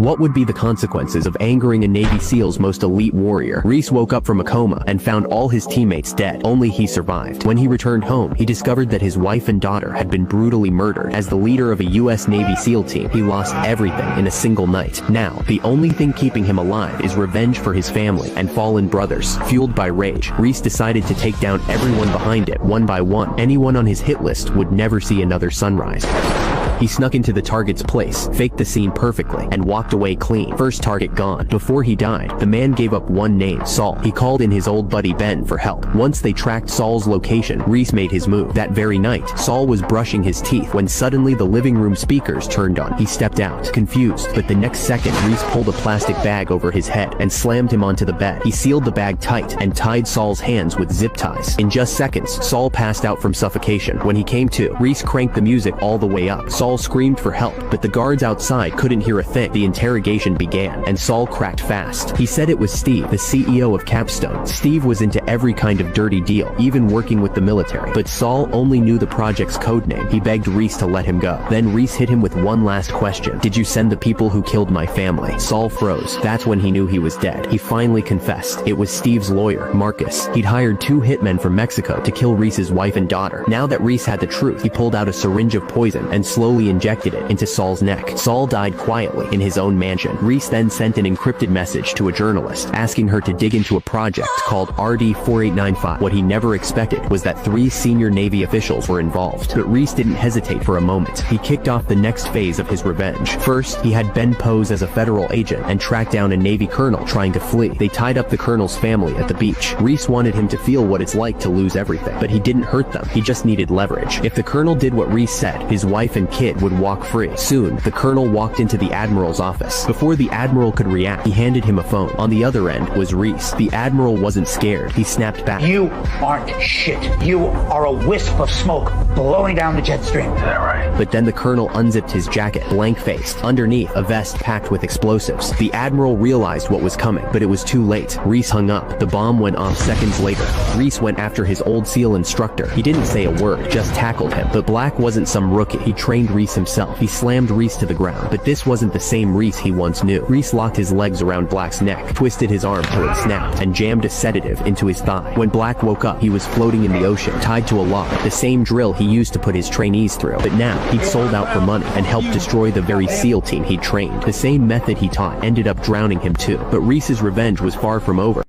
What would be the consequences of angering a Navy SEAL's most elite warrior? Reese woke up from a coma and found all his teammates dead. Only he survived. When he returned home, he discovered that his wife and daughter had been brutally murdered. As the leader of a US Navy SEAL team, he lost everything in a single night. Now, the only thing keeping him alive is revenge for his family and fallen brothers. Fueled by rage, Reese decided to take down everyone behind it one by one. Anyone on his hit list would never see another sunrise. He snuck into the target's place, faked the scene perfectly, and walked away clean. First target gone. Before he died, the man gave up one name, Saul. He called in his old buddy Ben for help. Once they tracked Saul's location, Reese made his move. That very night, Saul was brushing his teeth when suddenly the living room speakers turned on. He stepped out, confused, but the next second, Reese pulled a plastic bag over his head and slammed him onto the bed. He sealed the bag tight and tied Saul's hands with zip ties. In just seconds, Saul passed out from suffocation. When he came to, Reese cranked the music all the way up. Saul screamed for help, but the guards outside couldn't hear a thing. The interrogation began, and Saul cracked fast. He said it was Steve, the CEO of Capstone. Steve was into every kind of dirty deal, even working with the military. But Saul only knew the project's codename. He begged Reese to let him go. Then Reese hit him with one last question. Did you send the people who killed my family? Saul froze. That's when he knew he was dead. He finally confessed. It was Steve's lawyer, Marcus. He'd hired 2 hitmen from Mexico to kill Reese's wife and daughter. Now that Reese had the truth, he pulled out a syringe of poison and slowly injected it into Saul's neck. Saul died quietly in his own mansion. Reese then sent an encrypted message to a journalist, asking her to dig into a project called RD-4895. What he never expected was that 3 senior Navy officials were involved. But Reese didn't hesitate for a moment. He kicked off the next phase of his revenge. First, he had Ben pose as a federal agent and track down a Navy colonel trying to flee. They tied up the colonel's family at the beach. Reese wanted him to feel what it's like to lose everything, but he didn't hurt them. He just needed leverage. If the colonel did what Reese said, his wife and kid would walk free. Soon, the colonel walked into the admiral's office. Before the admiral could react, he handed him a phone. On the other end was Reese. The admiral wasn't scared. He snapped back. You aren't shit. You are a wisp of smoke blowing down the jet stream. Is that right? But then the colonel unzipped his jacket, blank-faced. Underneath, a vest packed with explosives. The admiral realized what was coming, but it was too late. Reese hung up. The bomb went off seconds later. Reese went after his old SEAL instructor. He didn't say a word, just tackled him. But Black wasn't some rookie. He trained Reese himself. He slammed Reese to the ground, but this wasn't the same Reese he once knew. Reese locked his legs around Black's neck, twisted his arm till it snapped, and jammed a sedative into his thigh. When Black woke up, he was floating in the ocean, tied to a log, the same drill he used to put his trainees through. But now, he'd sold out for money and helped destroy the very SEAL team he'd trained. The same method he taught ended up drowning him too. But Reese's revenge was far from over.